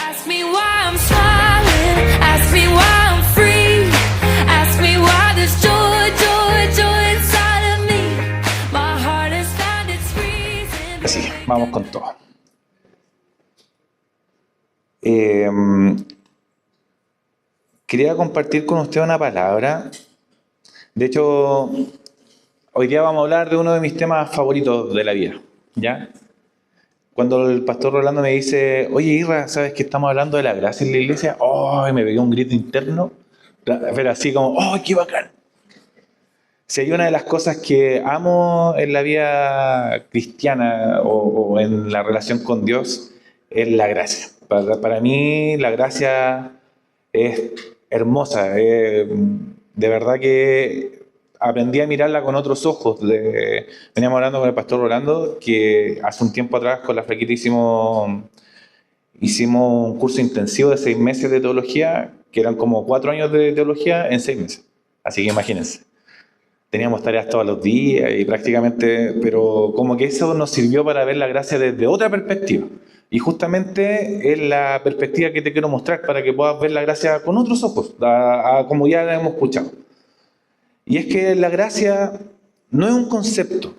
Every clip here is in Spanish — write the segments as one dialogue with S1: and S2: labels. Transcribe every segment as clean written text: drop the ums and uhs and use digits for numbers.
S1: Ask me why I'm smiling, ask me why I'm free, ask me why there's joy, joy, joy inside of me. My heart has found its reason.
S2: Así, vamos con todo. Quería compartir con usted una palabra. De hecho, hoy día vamos a hablar de uno de mis temas favoritos de la vida, ¿ya? Cuando el pastor Rolando me dice, oye Irra, ¿sabes que estamos hablando de la gracia en la iglesia? ¡Oh! Me pegué un grito interno, pero así como, ¡oh, qué bacán! Si hay una de las cosas que amo en la vida cristiana o en la relación con Dios, es la gracia. Para mí la gracia es hermosa. De verdad que aprendí a mirarla con otros ojos. Veníamos hablando con el pastor Rolando que hace un tiempo atrás con la Flaquita hicimos un curso intensivo de 6 meses de teología, que eran como 4 años de teología en 6 meses. Así que imagínense. Teníamos tareas todos los días y prácticamente, pero como que eso nos sirvió para ver la gracia desde otra perspectiva. Y justamente es la perspectiva que te quiero mostrar para que puedas ver la gracia con otros ojos, como ya la hemos escuchado. Y es que la gracia no es un concepto,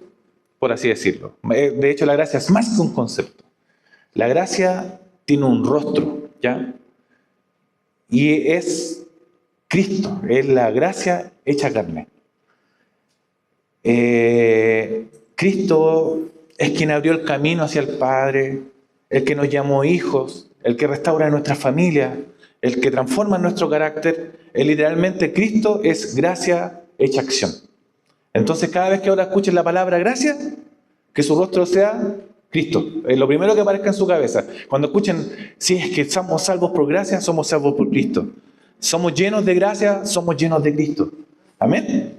S2: por así decirlo. De hecho, la gracia es más que un concepto. La gracia tiene un rostro, ¿ya? Y es Cristo, es la gracia hecha carne. Cristo es quien abrió el camino hacia el Padre, el que nos llamó hijos, el que restaura nuestra familia, el que transforma nuestro carácter. Literalmente Cristo es gracia hecha acción. Entonces cada vez que ahora escuchen la palabra gracia, que su rostro sea Cristo. Es lo primero que aparezca en su cabeza. Cuando escuchen, si es que somos salvos por gracia, somos salvos por Cristo. Somos llenos de gracia, somos llenos de Cristo. Amén.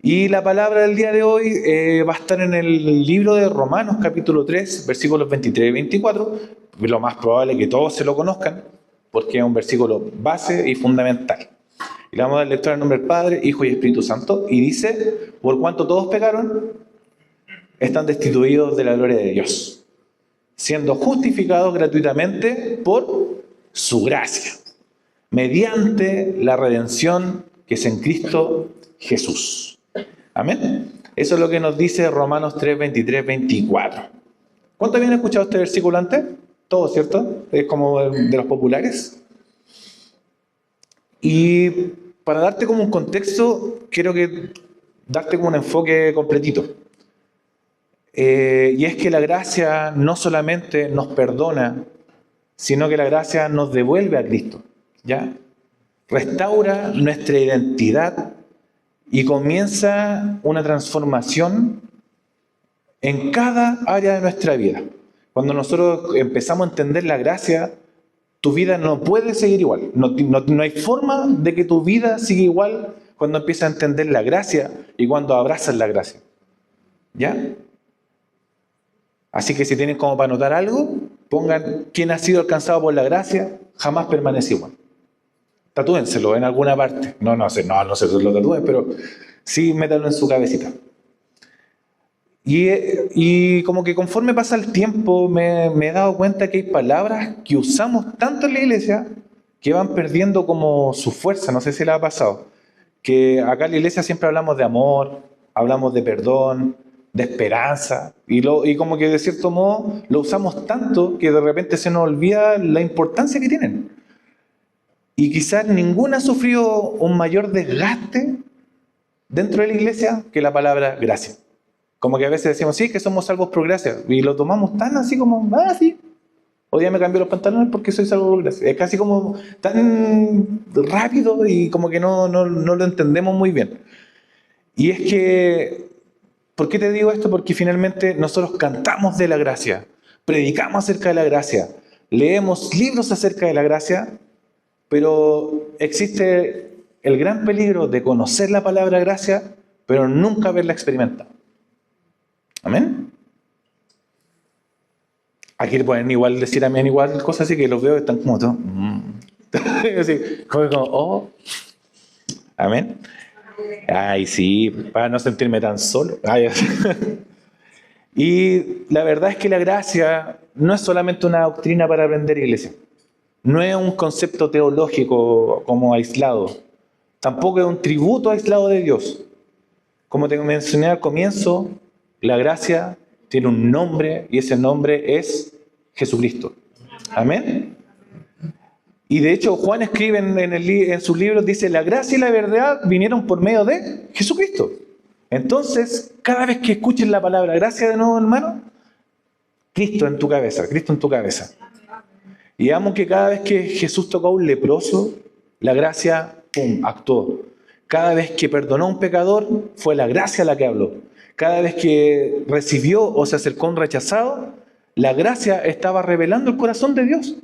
S2: Y la palabra del día de hoy va a estar en el libro de Romanos, capítulo 3, versículos 23 y 24. Lo más probable es que todos se lo conozcan, porque es un versículo base y fundamental. Y le vamos a dar lectura en nombre del Padre, Hijo y Espíritu Santo. Y dice, por cuanto todos pecaron, están destituidos de la gloria de Dios, siendo justificados gratuitamente por su gracia, mediante la redención que es en Cristo Jesús. Amén. Eso es lo que nos dice Romanos 3, 23, 24. ¿Cuántos habían escuchado este versículo antes? Todos, ¿cierto? Es como de los populares. Y para darte como un contexto, quiero darte como un enfoque completito. Y es que la gracia no solamente nos perdona, sino que la gracia nos devuelve a Cristo, ¿ya? Restaura nuestra identidad y comienza una transformación en cada área de nuestra vida. Cuando nosotros empezamos a entender la gracia, tu vida no puede seguir igual. No hay forma de que tu vida siga igual cuando empiezas a entender la gracia y cuando abrazas la gracia. ¿Ya? Así que si tienen como para anotar algo, pongan quien ha sido alcanzado por la gracia, jamás permanece igual. Tatúenselo en alguna parte. No se lo tatúen, pero sí métanlo en su cabecita. Y como que conforme pasa el tiempo me he dado cuenta que hay palabras que usamos tanto en la iglesia que van perdiendo como su fuerza. No sé si les ha pasado. Que acá en la iglesia siempre hablamos de amor, hablamos de perdón, de esperanza. Y como que de cierto modo lo usamos tanto que de repente se nos olvida la importancia que tienen. Y quizás ninguna ha sufrido un mayor desgaste dentro de la iglesia que la palabra gracia. Como que a veces decimos, sí, que somos salvos por gracia. Y lo tomamos tan así como, sí. Hoy día me cambié los pantalones porque soy salvo por gracia. Es casi como tan rápido y como que no lo entendemos muy bien. Y es que, ¿por qué te digo esto? Porque finalmente nosotros cantamos de la gracia, predicamos acerca de la gracia, leemos libros acerca de la gracia, pero existe el gran peligro de conocer la palabra gracia, pero nunca haberla experimentado. ¿Amén? Aquí pueden igual decir amén, igual cosas así que los veo que están como todos. Así, como, oh. Amén. Ay, sí, para no sentirme tan solo. Y la verdad es que la gracia no es solamente una doctrina para aprender, iglesia. No es un concepto teológico como aislado. Tampoco es un tributo aislado de Dios. Como te mencioné al comienzo, la gracia tiene un nombre y ese nombre es Jesucristo. Amén. Y de hecho Juan escribe en sus libros, dice, la gracia y la verdad vinieron por medio de Jesucristo. Entonces, cada vez que escuches la palabra gracia de nuevo, hermano, Cristo en tu cabeza, Cristo en tu cabeza. Y amo que cada vez que Jesús tocó a un leproso, la gracia, ¡pum!, actuó. Cada vez que perdonó a un pecador, fue la gracia la que habló. Cada vez que recibió o se acercó a un rechazado, la gracia estaba revelando el corazón de Dios.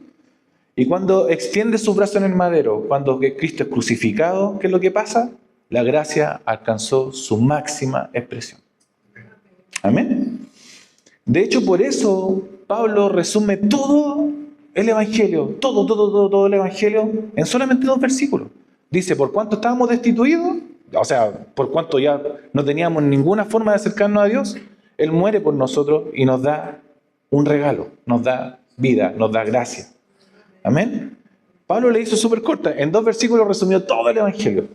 S2: Y cuando extiende su brazo en el madero, cuando Cristo es crucificado, ¿qué es lo que pasa? La gracia alcanzó su máxima expresión. Amén. De hecho, por eso Pablo resume todo el Evangelio, todo el Evangelio en solamente 2 versículos. Dice, por cuanto estábamos destituidos, o sea, por cuanto ya no teníamos ninguna forma de acercarnos a Dios, Él muere por nosotros y nos da un regalo, nos da vida, nos da gracia. Amén. Pablo le hizo súper corta, en 2 versículos resumió todo el Evangelio.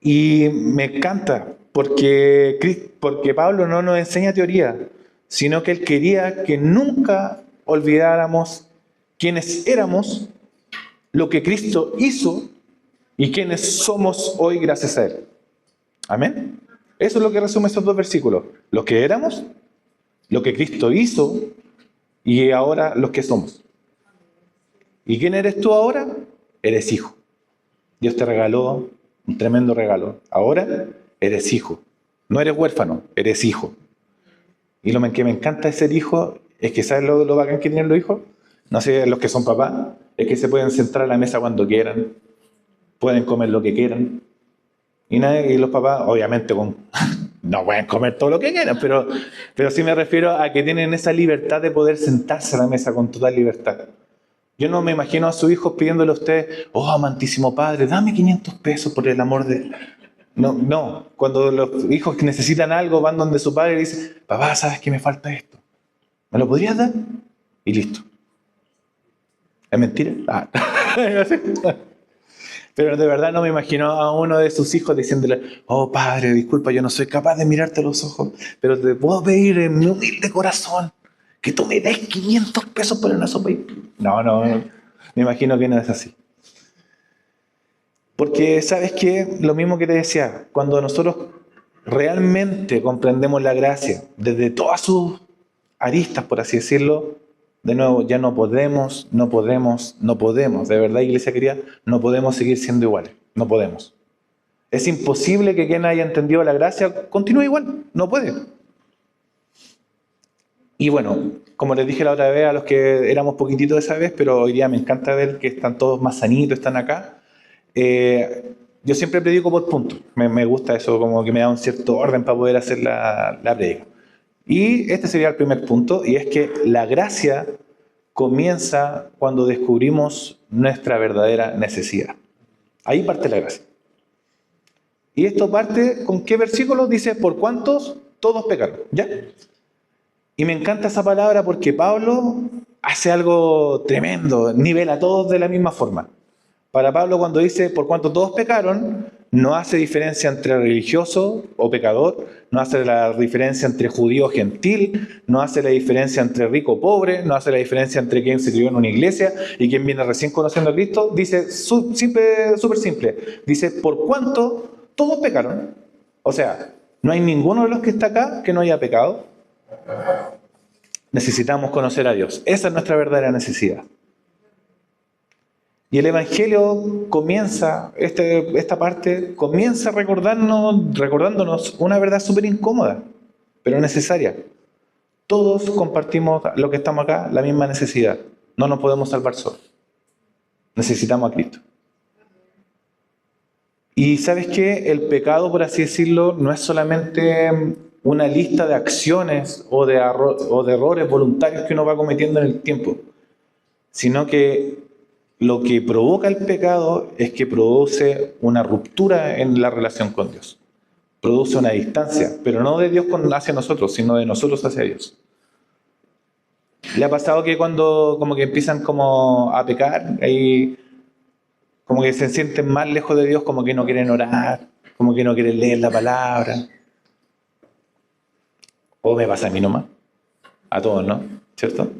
S2: Y me encanta, porque Pablo no nos enseña teoría, sino que él quería que nunca olvidáramos quiénes éramos, lo que Cristo hizo y quiénes somos hoy gracias a Él. Amén. Eso es lo que resume esos 2 versículos. Lo que éramos, lo que Cristo hizo y ahora los que somos. ¿Y quién eres tú ahora? Eres hijo. Dios te regaló un tremendo regalo. Ahora eres hijo. No eres huérfano, eres hijo. Y lo que me encanta de ser hijo es que, ¿sabes lo bacán que tienen los hijos? No sé, los que son papás, es que se pueden sentar a la mesa cuando quieran, pueden comer lo que quieran. Y los papás, obviamente, no pueden comer todo lo que quieran, pero sí me refiero a que tienen esa libertad de poder sentarse a la mesa con total libertad. Yo no me imagino a sus hijos pidiéndole a usted, oh, amantísimo padre, dame 500 pesos por el amor de... No. Cuando los hijos que necesitan algo van donde su padre y dicen, papá, ¿sabes que me falta esto? ¿Me lo podrías dar? Y listo. ¿Es mentira? Ah. Pero de verdad no me imagino a uno de sus hijos diciéndole, oh padre, disculpa, yo no soy capaz de mirarte a los ojos, pero te puedo pedir en mi humilde corazón que tú me des 500 pesos por una sopa. No, me imagino que no es así. Porque, ¿sabes qué? Lo mismo que te decía, cuando nosotros realmente comprendemos la gracia, desde todas sus aristas, por así decirlo, de nuevo, ya no podemos, de verdad, iglesia querida, no podemos seguir siendo iguales, no podemos. Es imposible que quien haya entendido la gracia continúe igual, no puede. Y bueno, como les dije la otra vez a los que éramos poquititos esa vez, pero hoy día me encanta ver que están todos más sanitos, están acá. Yo siempre predico por puntos, me gusta eso, como que me da un cierto orden para poder hacer la predica. Y este sería el primer punto, y es que la gracia comienza cuando descubrimos nuestra verdadera necesidad. Ahí parte la gracia. Y esto parte, ¿con qué versículo? Dice, por cuántos todos pecaron, ¿ya? Y me encanta esa palabra porque Pablo hace algo tremendo, nivela a todos de la misma forma. Para Pablo, cuando dice, por cuanto todos pecaron, no hace diferencia entre religioso o pecador, no hace la diferencia entre judío o gentil, no hace la diferencia entre rico o pobre, no hace la diferencia entre quien se crió en una iglesia y quien viene recién conociendo a Cristo. Dice, súper simple, dice, por cuanto todos pecaron. O sea, no hay ninguno de los que está acá que no haya pecado. Necesitamos conocer a Dios. Esa es nuestra verdadera necesidad. Y el Evangelio esta parte comienza recordándonos una verdad súper incómoda, pero necesaria. Todos compartimos, los que estamos acá, la misma necesidad. No nos podemos salvar solos. Necesitamos a Cristo. Y ¿sabes qué? El pecado, por así decirlo, no es solamente una lista de acciones o de errores voluntarios que uno va cometiendo en el tiempo, sino que lo que provoca el pecado es que produce una ruptura en la relación con Dios. Produce una distancia, pero no de Dios hacia nosotros, sino de nosotros hacia Dios. ¿Le ha pasado que cuando como que empiezan como a pecar, ahí como que se sienten más lejos de Dios, como que no quieren orar, como que no quieren leer la palabra? O me pasa a mí nomás, a todos, ¿no? ¿Cierto?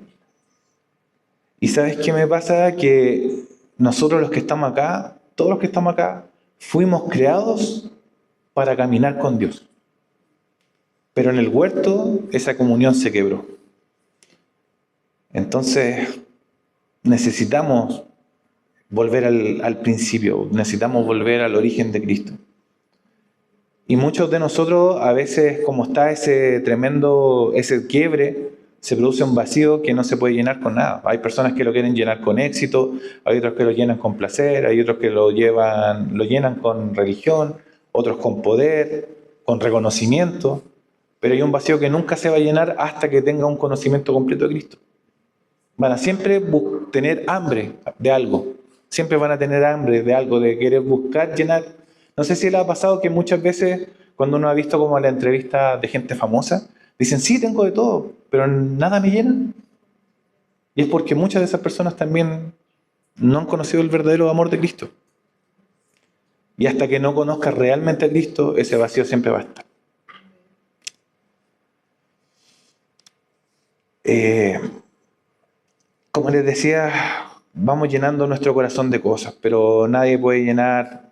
S2: Y ¿sabes qué me pasa? Que nosotros los que estamos acá, todos los que estamos acá, fuimos creados para caminar con Dios. Pero en el huerto esa comunión se quebró. Entonces necesitamos volver al principio, necesitamos volver al origen de Cristo. Y muchos de nosotros a veces, como está ese quiebre, se produce un vacío que no se puede llenar con nada. Hay personas que lo quieren llenar con éxito, hay otros que lo llenan con placer, hay otros que lo llenan con religión, otros con poder, con reconocimiento, pero hay un vacío que nunca se va a llenar hasta que tenga un conocimiento completo de Cristo. Van a siempre tener hambre de algo, siempre van a tener hambre de algo, de querer buscar llenar. No sé si le ha pasado que muchas veces, cuando uno ha visto como la entrevista de gente famosa, dicen, sí, tengo de todo, pero nada me llena. Y es porque muchas de esas personas también no han conocido el verdadero amor de Cristo. Y hasta que no conozcas realmente a Cristo, ese vacío siempre va a estar. Como les decía, vamos llenando nuestro corazón de cosas, pero nadie puede llenar,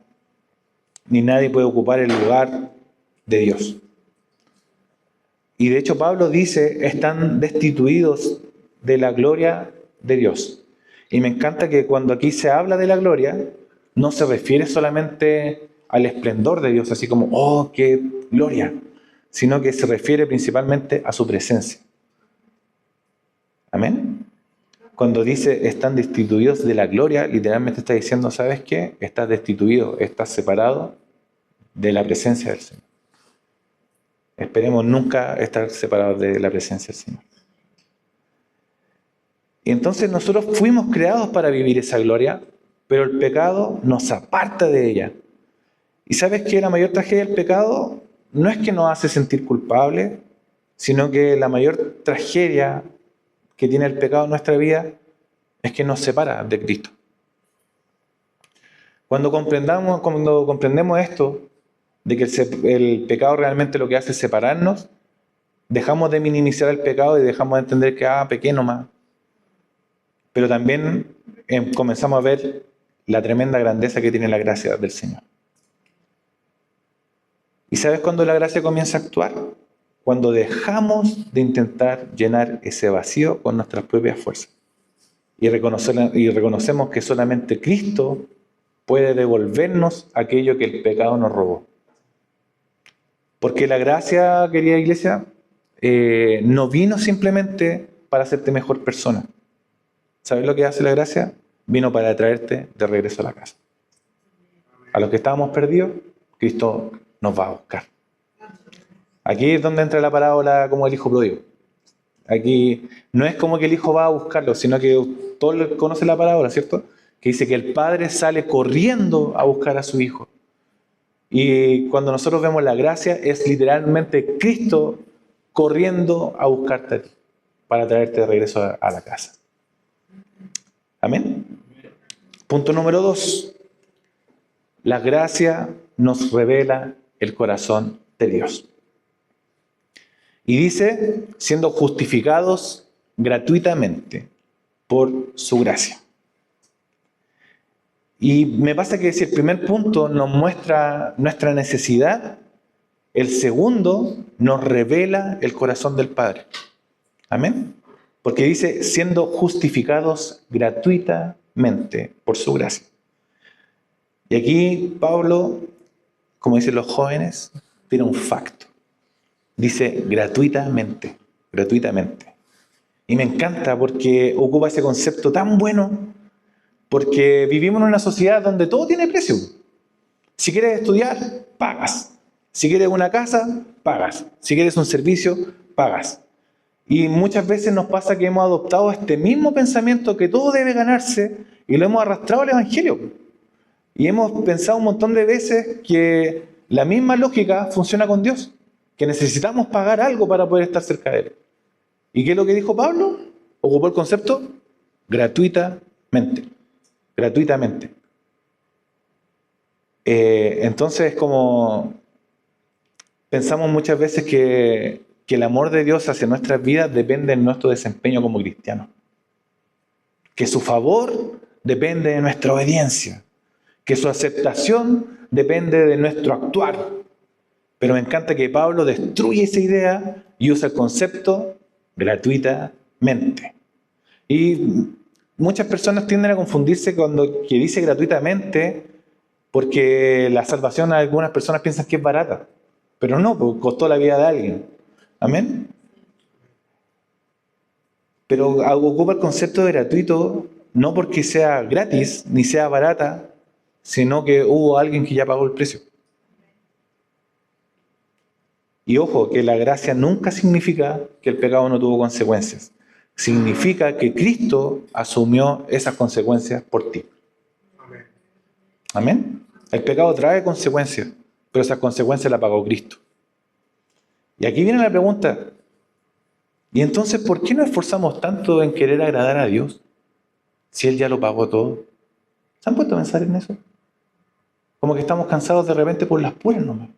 S2: ni nadie puede ocupar el lugar de Dios. Y de hecho Pablo dice, están destituidos de la gloria de Dios. Y me encanta que cuando aquí se habla de la gloria, no se refiere solamente al esplendor de Dios, así como, oh, qué gloria, sino que se refiere principalmente a su presencia. Amén. Cuando dice, están destituidos de la gloria, literalmente está diciendo, ¿sabes qué? Estás destituido, estás separado de la presencia del Señor. Esperemos nunca estar separados de la presencia del Señor. Y entonces nosotros fuimos creados para vivir esa gloria, pero el pecado nos aparta de ella. ¿Y sabes qué? La mayor tragedia del pecado no es que nos hace sentir culpables, sino que la mayor tragedia que tiene el pecado en nuestra vida es que nos separa de Cristo. Cuando comprendemos esto, de que el pecado realmente lo que hace es separarnos, dejamos de minimizar el pecado y dejamos de entender que, pequé nomás. Pero también comenzamos a ver la tremenda grandeza que tiene la gracia del Señor. ¿Y sabes cuándo la gracia comienza a actuar? Cuando dejamos de intentar llenar ese vacío con nuestras propias fuerzas. Y reconocemos que solamente Cristo puede devolvernos aquello que el pecado nos robó. Porque la gracia, querida iglesia, no vino simplemente para hacerte mejor persona. ¿Sabes lo que hace la gracia? Vino para traerte de regreso a la casa. A los que estábamos perdidos, Cristo nos va a buscar. Aquí es donde entra la parábola como el hijo pródigo. Aquí no es como que el hijo va a buscarlo, sino que todos conocen la parábola, ¿cierto? Que dice que el padre sale corriendo a buscar a su hijo. Y cuando nosotros vemos la gracia, es literalmente Cristo corriendo a buscarte a ti, para traerte de regreso a la casa. Amén. Punto número 2. La gracia nos revela el corazón de Dios. Y dice, siendo justificados gratuitamente por su gracia. Y me pasa que si el primer punto nos muestra nuestra necesidad, el segundo nos revela el corazón del Padre. Amén. Porque dice, siendo justificados gratuitamente por su gracia. Y aquí Pablo, como dicen los jóvenes, tira un facto. Dice gratuitamente, gratuitamente. Y me encanta porque ocupa ese concepto tan bueno, porque vivimos en una sociedad donde todo tiene precio. Si quieres estudiar, pagas. Si quieres una casa, pagas. Si quieres un servicio, pagas. Y muchas veces nos pasa que hemos adoptado este mismo pensamiento que todo debe ganarse y lo hemos arrastrado al Evangelio. Y hemos pensado un montón de veces que la misma lógica funciona con Dios, que necesitamos pagar algo para poder estar cerca de Él. ¿Y qué es lo que dijo Pablo? ocupó el concepto gratuitamente. Gratuitamente. Entonces, como pensamos muchas veces que el amor de Dios hacia nuestras vidas depende de nuestro desempeño como cristianos. Que su favor depende de nuestra obediencia. Que su aceptación depende de nuestro actuar. Pero me encanta que Pablo destruye esa idea y usa el concepto gratuitamente. Y muchas personas tienden a confundirse cuando que dice gratuitamente, porque la salvación a algunas personas piensan que es barata. Pero no, porque costó la vida de alguien. Amén. Pero ocupa el concepto de gratuito no porque sea gratis ni sea barata, sino que hubo alguien que ya pagó el precio. Y ojo, que la gracia nunca significa que el pecado no tuvo consecuencias. Significa que Cristo asumió esas consecuencias por ti. Amén. El pecado trae consecuencias, pero esas consecuencias las pagó Cristo. Y aquí viene la pregunta, ¿y entonces por qué nos esforzamos tanto en querer agradar a Dios si Él ya lo pagó todo? ¿Se han puesto a pensar en eso? Como que estamos cansados de repente por las puras nomás.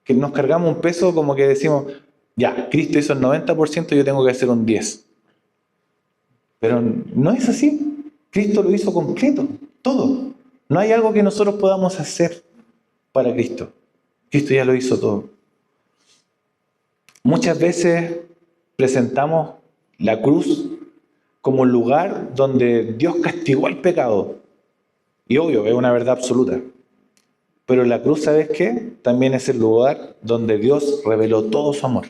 S2: Que nos cargamos un peso como que decimos, ya, Cristo hizo el 90%, yo tengo que hacer un 10%. Pero no es así. Cristo lo hizo completo, todo. No hay algo que nosotros podamos hacer para Cristo. Cristo ya lo hizo todo. Muchas veces presentamos la cruz como un lugar donde Dios castigó el pecado. Y obvio, es una verdad absoluta. Pero la cruz, ¿sabes qué? También es el lugar donde Dios reveló todo su amor.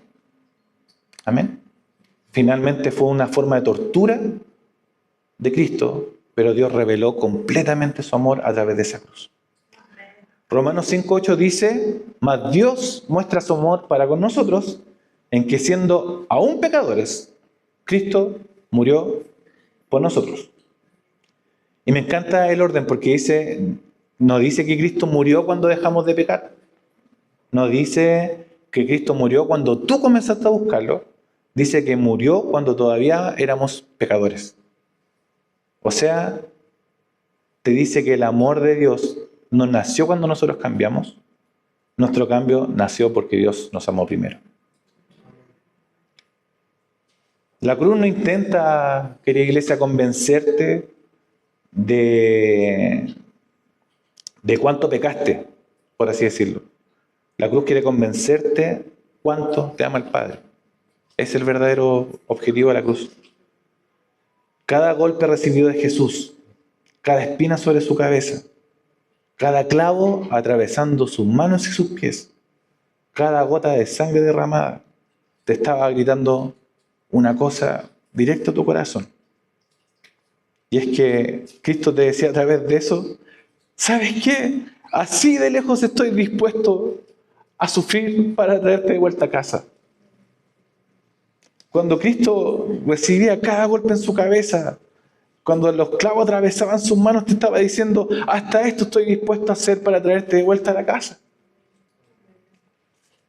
S2: Amén. Finalmente fue una forma de tortura de Cristo, pero Dios reveló completamente su amor a través de esa cruz. Romanos 5:8 dice, mas Dios muestra su amor para con nosotros, en que siendo aún pecadores, Cristo murió por nosotros. Y me encanta el orden porque no dice que Cristo murió cuando dejamos de pecar. No dice que Cristo murió cuando tú comenzaste a buscarlo. Dice que murió cuando todavía éramos pecadores. O sea, te dice que el amor de Dios no nació cuando nosotros cambiamos. Nuestro cambio nació porque Dios nos amó primero. La cruz no intenta, querida iglesia, convencerte de cuánto pecaste, por así decirlo. La cruz quiere convencerte cuánto te ama el Padre. Es el verdadero objetivo de la cruz. Cada golpe recibido de Jesús, cada espina sobre su cabeza, cada clavo atravesando sus manos y sus pies, cada gota de sangre derramada, te estaba gritando una cosa directa a tu corazón. Y es que Cristo te decía a través de eso, ¿sabes qué? Así de lejos estoy dispuesto a sufrir para traerte de vuelta a casa. Cuando Cristo recibía cada golpe en su cabeza, cuando los clavos atravesaban sus manos, te estaba diciendo, hasta esto estoy dispuesto a hacer para traerte de vuelta a la casa.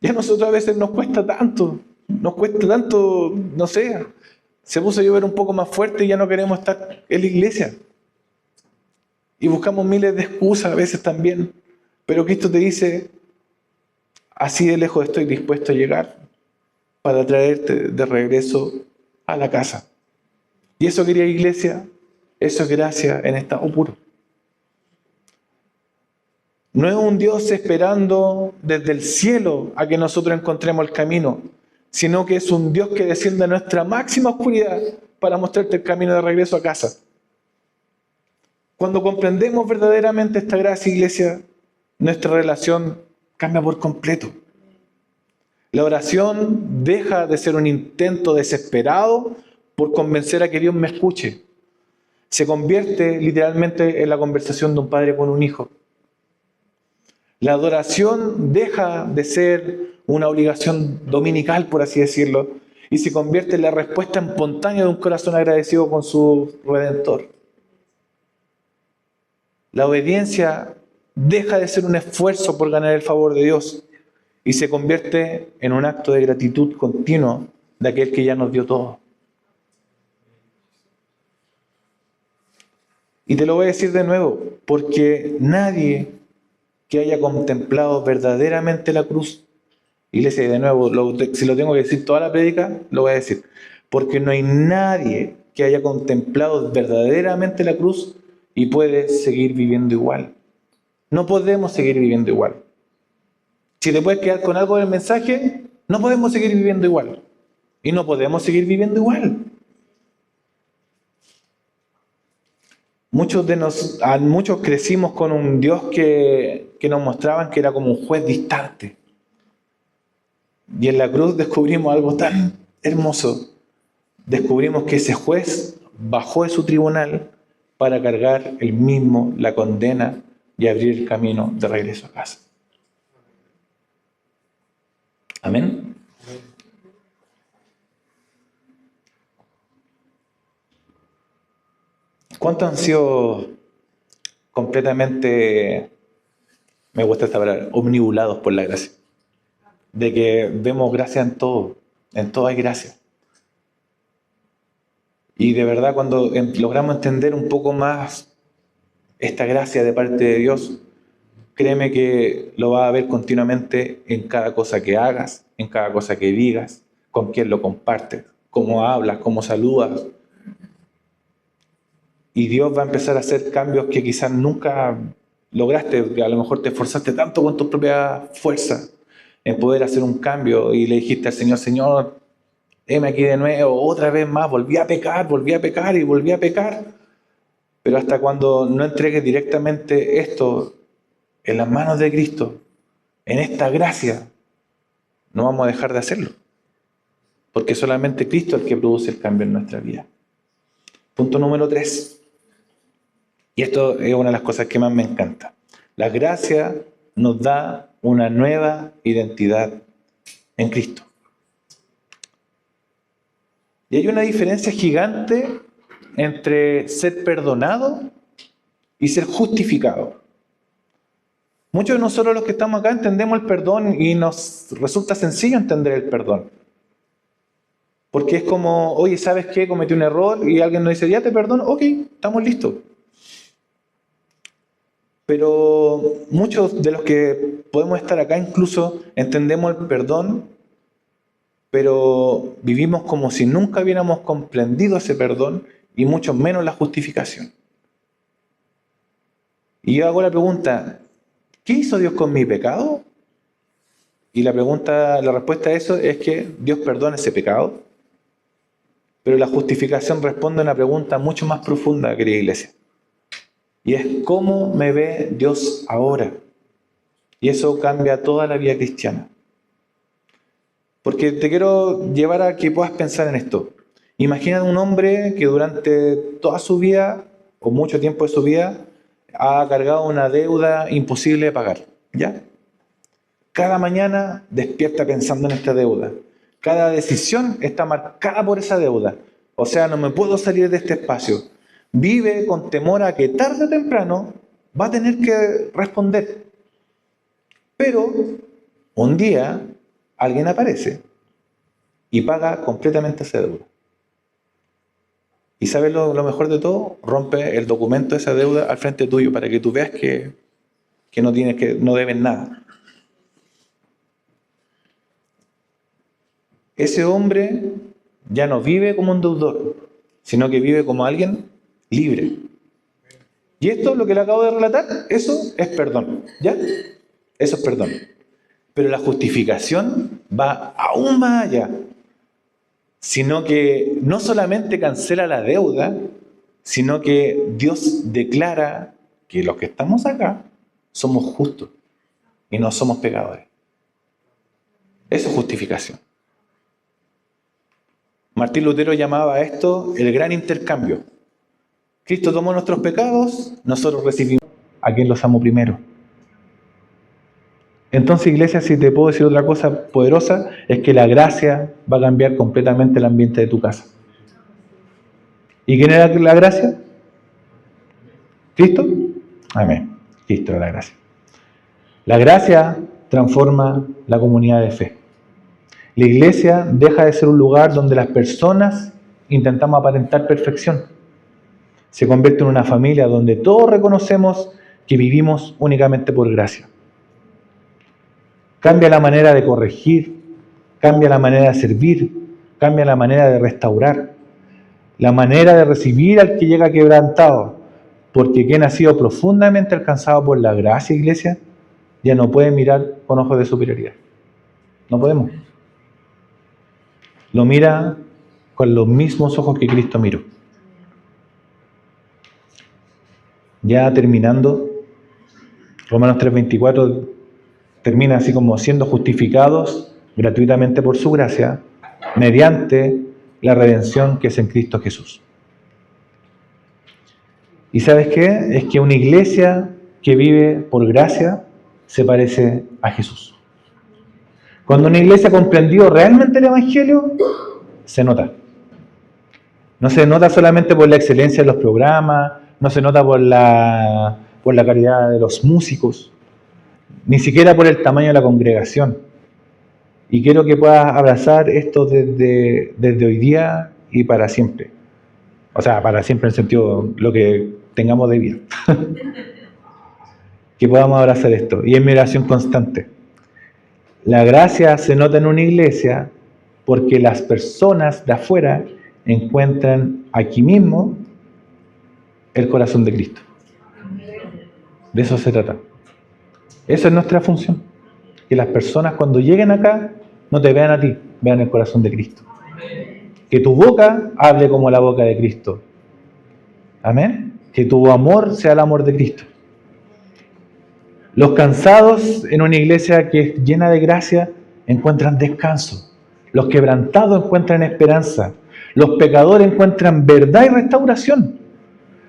S2: Y a nosotros a veces nos cuesta tanto, no sé, se puso a llover un poco más fuerte y ya no queremos estar en la iglesia. Y buscamos miles de excusas a veces también. Pero Cristo te dice, así de lejos estoy dispuesto a llegar para traerte de regreso a la casa. Y eso, querida iglesia, eso es gracia en estado puro. No es un Dios esperando desde el cielo a que nosotros encontremos el camino, sino que es un Dios que desciende a nuestra máxima oscuridad para mostrarte el camino de regreso a casa. Cuando comprendemos verdaderamente esta gracia, iglesia, nuestra relación cambia por completo. La oración deja de ser un intento desesperado por convencer a que Dios me escuche. Se convierte literalmente en la conversación de un padre con un hijo. La adoración deja de ser una obligación dominical, por así decirlo, y se convierte en la respuesta espontánea de un corazón agradecido con su Redentor. La obediencia deja de ser un esfuerzo por ganar el favor de Dios y se convierte en un acto de gratitud continuo de aquel que ya nos dio todo. Y te lo voy a decir de nuevo, porque nadie que haya contemplado verdaderamente la cruz, iglesia, de nuevo, si lo tengo que decir toda la prédica, lo voy a decir, porque no hay nadie que haya contemplado verdaderamente la cruz y puede seguir viviendo igual. No podemos seguir viviendo igual. Si te puedes quedar con algo del mensaje, no podemos seguir viviendo igual. Y no podemos seguir viviendo igual. Muchos crecimos con un Dios que nos mostraban que era como un juez distante. Y en la cruz descubrimos algo tan hermoso. Descubrimos que ese juez bajó de su tribunal para cargar él mismo la condena y abrir el camino de regreso a casa. Amén. ¿Cuántos han sido completamente, me gusta esta palabra, omnibulados por la gracia? De que vemos gracia en todo hay gracia. Y de verdad, cuando logramos entender un poco más esta gracia de parte de Dios, créeme que lo vas a ver continuamente en cada cosa que hagas, en cada cosa que digas, con quién lo compartes, cómo hablas, cómo saludas. Y Dios va a empezar a hacer cambios que quizás nunca lograste, que a lo mejor te esforzaste tanto con tu propia fuerza en poder hacer un cambio y le dijiste al Señor, Señor, heme aquí de nuevo, otra vez más, volví a pecar y volví a pecar. Pero hasta cuando no entregues directamente esto en las manos de Cristo, en esta gracia, no vamos a dejar de hacerlo. Porque solamente Cristo es el que produce el cambio en nuestra vida. Punto número 3. Y esto es una de las cosas que más me encanta. La gracia nos da una nueva identidad en Cristo. Y hay una diferencia gigante entre ser perdonado y ser justificado. Muchos de nosotros los que estamos acá entendemos el perdón y nos resulta sencillo entender el perdón. Porque es como, oye, ¿sabes qué? Cometí un error y alguien nos dice, ya te perdono, ok, estamos listos. Pero muchos de los que podemos estar acá incluso entendemos el perdón, pero vivimos como si nunca hubiéramos comprendido ese perdón y mucho menos la justificación. Y yo hago la pregunta, ¿qué hizo Dios con mi pecado? Y la respuesta a eso es que Dios perdona ese pecado. Pero la justificación responde a una pregunta mucho más profunda, querida iglesia. Y es, ¿cómo me ve Dios ahora? Y eso cambia toda la vida cristiana. Porque te quiero llevar a que puedas pensar en esto. Imagina un hombre que durante toda su vida, o mucho tiempo de su vida, ha cargado una deuda imposible de pagar. ¿Ya? Cada mañana despierta pensando en esta deuda. Cada decisión está marcada por esa deuda. O sea, no me puedo salir de este espacio. Vive con temor a que tarde o temprano va a tener que responder. Pero un día alguien aparece y paga completamente esa deuda. ¿Y sabes lo mejor de todo? Rompe el documento de esa deuda al frente tuyo para que tú veas que no debes nada. Ese hombre ya no vive como un deudor, sino que vive como alguien libre. Y esto, lo que le acabo de relatar, eso es perdón, ¿ya? Eso es perdón. Pero la justificación va aún más allá, sino que no solamente cancela la deuda, sino que Dios declara que los que estamos acá somos justos y no somos pecadores. Eso es justificación. Martín Lutero llamaba a esto el gran intercambio. Cristo tomó nuestros pecados, nosotros recibimos a quien los amó primero. Entonces, iglesia, si te puedo decir otra cosa poderosa, es que la gracia va a cambiar completamente el ambiente de tu casa. ¿Y quién era la gracia? ¿Cristo? Amén. Cristo era la gracia. La gracia transforma la comunidad de fe. La iglesia deja de ser un lugar donde las personas intentamos aparentar perfección. se convierte en una familia donde todos reconocemos que vivimos únicamente por gracia. Cambia la manera de corregir, cambia la manera de servir, cambia la manera de restaurar, la manera de recibir al que llega quebrantado, porque quien ha sido profundamente alcanzado por la gracia, iglesia, ya no puede mirar con ojos de superioridad. No podemos. Lo mira con los mismos ojos que Cristo miró. Ya terminando, Romanos 3:24 termina así como siendo justificados gratuitamente por su gracia, mediante la redención que es en Cristo Jesús. ¿Y sabes qué? Es que una iglesia que vive por gracia se parece a Jesús. Cuando una iglesia comprendió realmente el Evangelio, se nota. No se nota solamente por la excelencia de los programas, no se nota por la calidad de los músicos, ni siquiera por el tamaño de la congregación. Y quiero que puedas abrazar esto desde hoy día y para siempre. O sea, para siempre en el sentido lo que tengamos de vida. Que podamos abrazar esto. Y es mi oración constante. La gracia se nota en una iglesia porque las personas de afuera encuentran aquí mismo el corazón de Cristo. De eso se trata. Esa es nuestra función. Que las personas cuando lleguen acá no te vean a ti, vean el corazón de Cristo. Que tu boca hable como la boca de Cristo. Amén. Que tu amor sea el amor de Cristo. Los cansados en una iglesia que es llena de gracia encuentran descanso. Los quebrantados encuentran esperanza. Los pecadores encuentran verdad y restauración.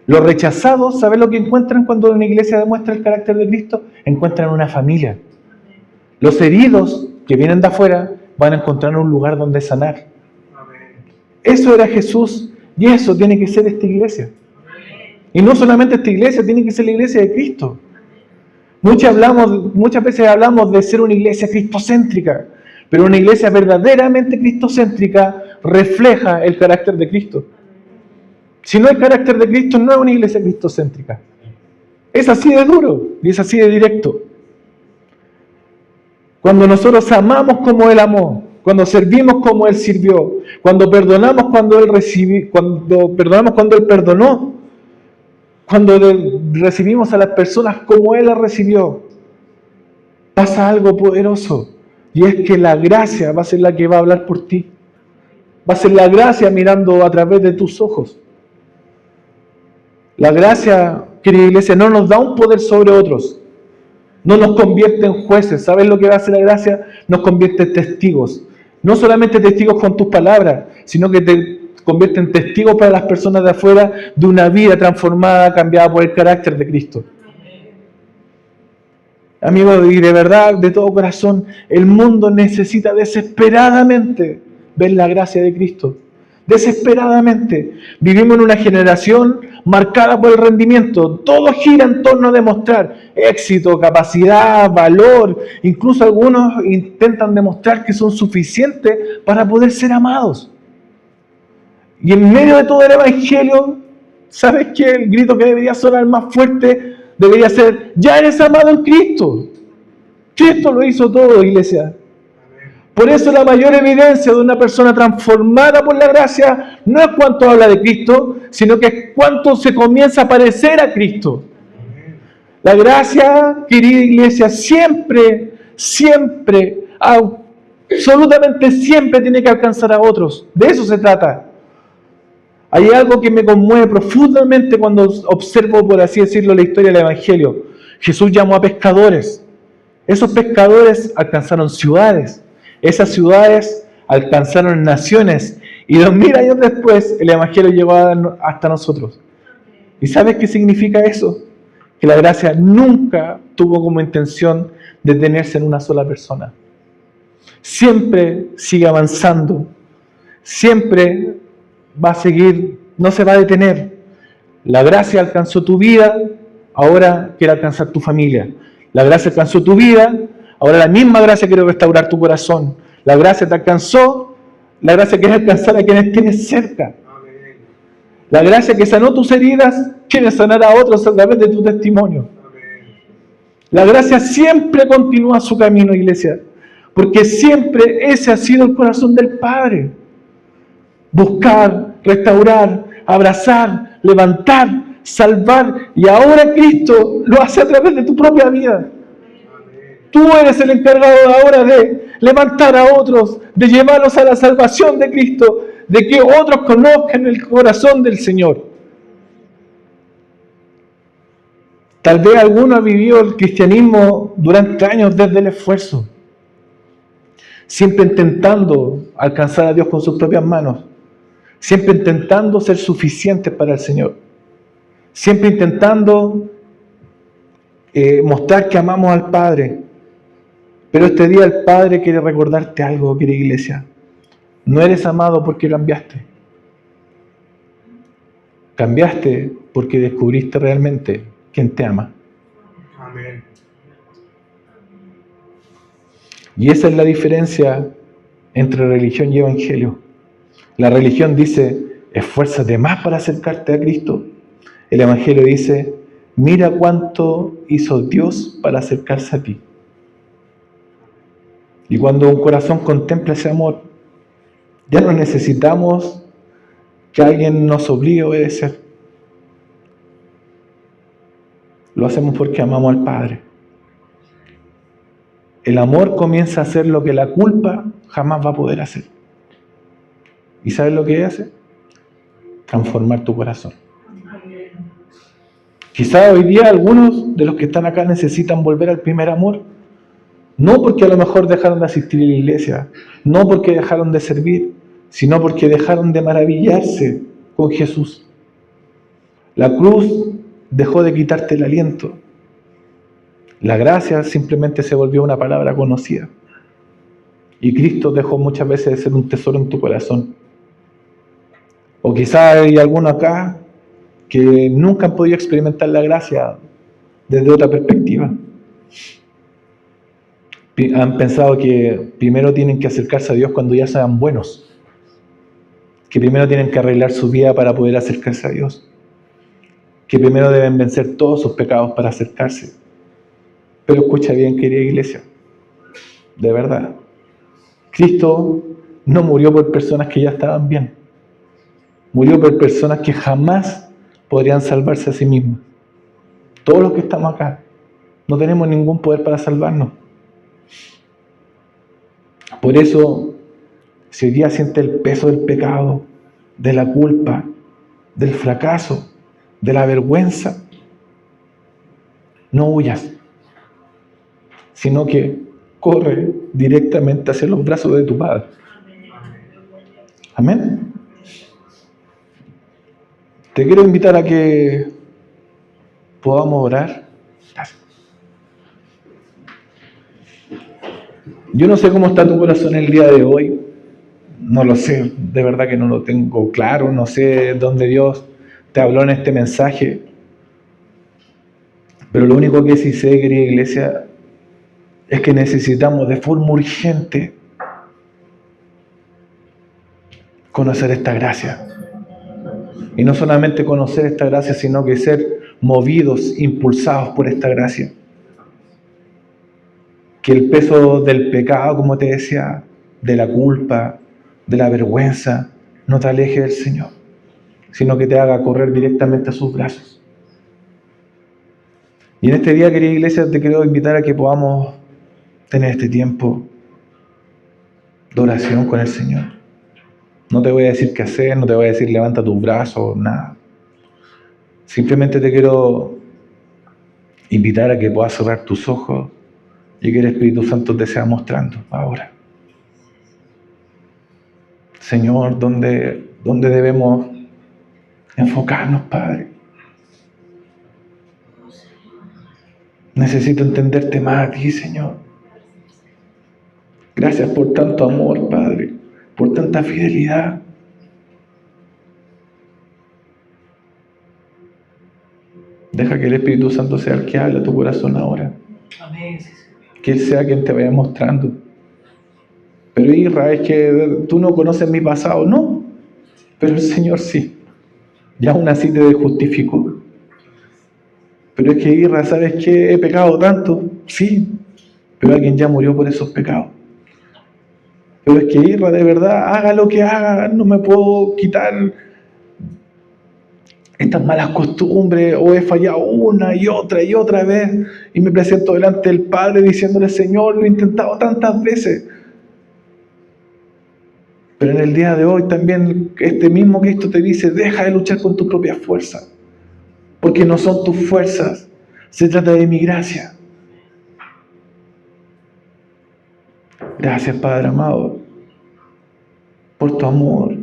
S2: Los rechazados, ¿sabes lo que encuentran cuando una iglesia demuestra el carácter de Cristo? Encuentran una familia. Los heridos que vienen de afuera van a encontrar un lugar donde sanar. Eso era Jesús y eso tiene que ser esta iglesia. Y no solamente esta iglesia, tiene que ser la iglesia de Cristo. Muchas veces hablamos de ser una iglesia cristocéntrica, pero una iglesia verdaderamente cristocéntrica refleja el carácter de Cristo. Si no hay carácter de Cristo, no es una iglesia cristocéntrica. Es así de duro y es así de directo. Cuando nosotros amamos como Él amó, cuando servimos como Él sirvió, cuando perdonamos cuando Él perdonó, cuando recibimos a las personas como Él las recibió, pasa algo poderoso. Y es que la gracia va a ser la que va a hablar por ti. Va a ser la gracia mirando a través de tus ojos. La gracia, querida iglesia, no nos da un poder sobre otros. No nos convierte en jueces. ¿Sabes lo que va a hacer la gracia? Nos convierte en testigos. No solamente testigos con tus palabras, sino que te convierte en testigos para las personas de afuera de una vida transformada, cambiada por el carácter de Cristo. Amigos, y de verdad, de todo corazón, el mundo necesita desesperadamente ver la gracia de Cristo. Desesperadamente. Vivimos en una generación marcada por el rendimiento. Todo gira en torno a demostrar éxito, capacidad, valor. Incluso algunos intentan demostrar que son suficientes para poder ser amados. Y en medio de todo el Evangelio, ¿sabes qué? El grito que debería sonar más fuerte debería ser: ya eres amado en Cristo. Cristo lo hizo todo, iglesia. Por eso la mayor evidencia de una persona transformada por la gracia no es cuánto habla de Cristo, sino que es cuánto se comienza a parecer a Cristo. La gracia, querida iglesia, siempre, absolutamente siempre tiene que alcanzar a otros. De eso se trata. Hay algo que me conmueve profundamente cuando observo, por así decirlo, la historia del Evangelio. Jesús llamó a pescadores. Esos pescadores alcanzaron ciudades. Esas ciudades alcanzaron naciones. Y 2000 años después, el Evangelio llegó hasta nosotros. ¿Y sabes qué significa eso? Que la gracia nunca tuvo como intención detenerse en una sola persona. Siempre sigue avanzando. Siempre va a seguir, no se va a detener. La gracia alcanzó tu vida, ahora quiere alcanzar tu familia. La gracia alcanzó tu vida, ahora la misma gracia quiere restaurar tu corazón. La gracia te alcanzó, la gracia quiere alcanzar a quienes tienes cerca. La gracia que sanó tus heridas quiere sanar a otros a través de tu testimonio. La gracia siempre continúa su camino, iglesia, porque siempre ese ha sido el corazón del Padre. Buscar, restaurar, abrazar, levantar, salvar, y ahora Cristo lo hace a través de tu propia vida. Tú eres el encargado ahora de levantar a otros, de llevarlos a la salvación de Cristo, de que otros conozcan el corazón del Señor. Tal vez alguno ha vivido el cristianismo durante años desde el esfuerzo, siempre intentando alcanzar a Dios con sus propias manos, siempre intentando ser suficientes para el Señor, siempre intentando mostrar que amamos al Padre. Pero este día el Padre quiere recordarte algo, querida iglesia. No eres amado porque cambiaste. Cambiaste porque descubriste realmente quién te ama.
S3: Amén.
S2: Y esa es la diferencia entre religión y evangelio. La religión dice, esfuérzate más para acercarte a Cristo. El evangelio dice, mira cuánto hizo Dios para acercarse a ti. Y cuando un corazón contempla ese amor, ya no necesitamos que alguien nos obligue a obedecer. Lo hacemos porque amamos al Padre. El amor comienza a hacer lo que la culpa jamás va a poder hacer. ¿Y sabes lo que hace? Transformar tu corazón. Quizá hoy día algunos de los que están acá necesitan volver al primer amor. No porque a lo mejor dejaron de asistir a la iglesia, no porque dejaron de servir, sino porque dejaron de maravillarse con Jesús. La cruz dejó de quitarte el aliento. La gracia simplemente se volvió una palabra conocida. Y Cristo dejó muchas veces de ser un tesoro en tu corazón. O quizá hay alguno acá que nunca han podido experimentar la gracia desde otra perspectiva. Han pensado que primero tienen que acercarse a Dios cuando ya sean buenos, que primero tienen que arreglar su vida para poder acercarse a Dios, que primero deben vencer todos sus pecados para acercarse. Pero escucha bien, querida iglesia, de verdad, Cristo no murió por personas que ya estaban bien, murió por personas que jamás podrían salvarse a sí mismas. Todos los que estamos acá no tenemos ningún poder para salvarnos. Por eso, si hoy día sientes el peso del pecado, de la culpa, del fracaso, de la vergüenza, no huyas, sino que corre directamente hacia los brazos de tu Padre. Amén. Te quiero invitar a que podamos orar. Yo no sé cómo está tu corazón el día de hoy, no lo sé, de verdad que no lo tengo claro, no sé dónde Dios te habló en este mensaje, pero lo único que sí sé, querida iglesia, es que necesitamos de forma urgente conocer esta gracia. Y no solamente conocer esta gracia, sino que ser movidos, impulsados por esta gracia. Que el peso del pecado, como te decía, de la culpa, de la vergüenza, no te aleje del Señor, sino que te haga correr directamente a sus brazos. Y en este día, querida iglesia, te quiero invitar a que podamos tener este tiempo de oración con el Señor. No te voy a decir qué hacer, no te voy a decir levanta tus brazos, nada. Simplemente te quiero invitar a que puedas cerrar tus ojos y que el Espíritu Santo te sea mostrando ahora. Señor, ¿dónde debemos enfocarnos, Padre? Necesito entenderte más a ti, Señor. Gracias por tanto amor, Padre, por tanta fidelidad. Deja que el Espíritu Santo sea el que hable a tu corazón ahora.
S3: Amén.
S2: Que Él sea quien te vaya mostrando. Pero Israel, es que tú no conoces mi pasado. No, pero el Señor sí. y aún así te justificó. Pero es que, Irra, ¿sabes qué? He pecado tanto, sí, pero alguien ya murió por esos pecados. Pero es que, Irra, de verdad, haga lo que haga, no me puedo quitar estas malas costumbres, o he fallado una y otra vez, y me presento delante del Padre diciéndole: Señor, lo he intentado tantas veces. Pero en el día de hoy también este mismo Cristo te dice: deja de luchar con tus propias fuerzas, porque no son tus fuerzas, se trata de mi gracia. Gracias, Padre amado, por tu amor,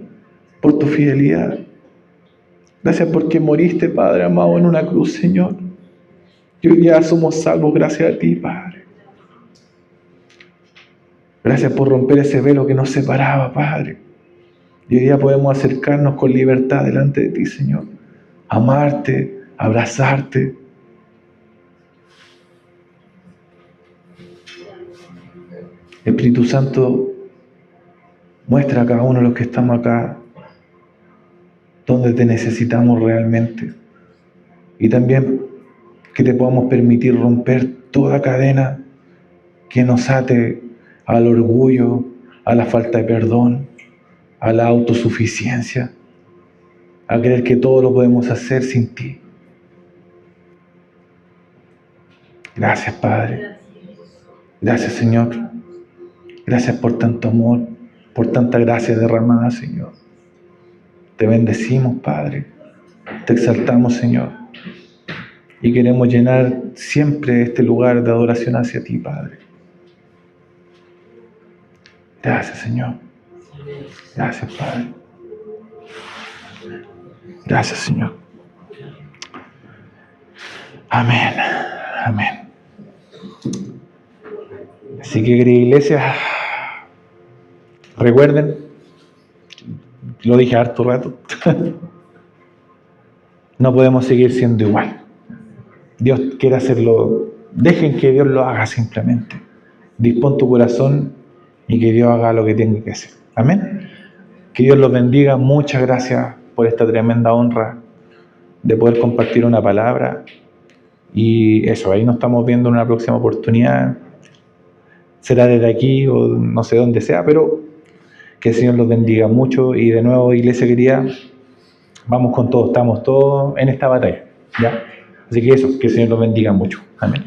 S2: por tu fidelidad. Gracias porque moriste, Padre amado, en una cruz, Señor. Y hoy ya somos salvos gracias a ti, Padre. Gracias por romper ese velo que nos separaba, Padre. Y hoy día podemos acercarnos con libertad delante de ti, Señor. Amarte, abrazarte. Espíritu Santo, muestra a cada uno de los que estamos acá donde te necesitamos realmente. Y también que te podamos permitir romper toda cadena que nos ate al orgullo, a la falta de perdón, a la autosuficiencia, a creer que todo lo podemos hacer sin ti. Gracias, Padre. Gracias, Señor. Gracias por tanto amor, por tanta gracia derramada, Señor. Te bendecimos, Padre. Te exaltamos, Señor. Y queremos llenar siempre este lugar de adoración hacia ti, Padre. Gracias, Señor. Gracias, Padre. Gracias, Señor. Amén. Amén. Así que, querida iglesia, recuerden, lo dije harto rato, no podemos seguir siendo igual. Dios quiere hacerlo, dejen que Dios lo haga simplemente. Dispón tu corazón y que Dios haga lo que tenga que hacer. Amén. Que Dios los bendiga. Muchas gracias por esta tremenda honra de poder compartir una palabra. Y eso, ahí nos estamos viendo en una próxima oportunidad. Será desde aquí o no sé dónde sea, pero que el Señor los bendiga mucho. Y de nuevo, iglesia querida, vamos con todo, estamos todos en esta batalla, ¿ya? Así que eso, que el Señor los bendiga mucho. Amén.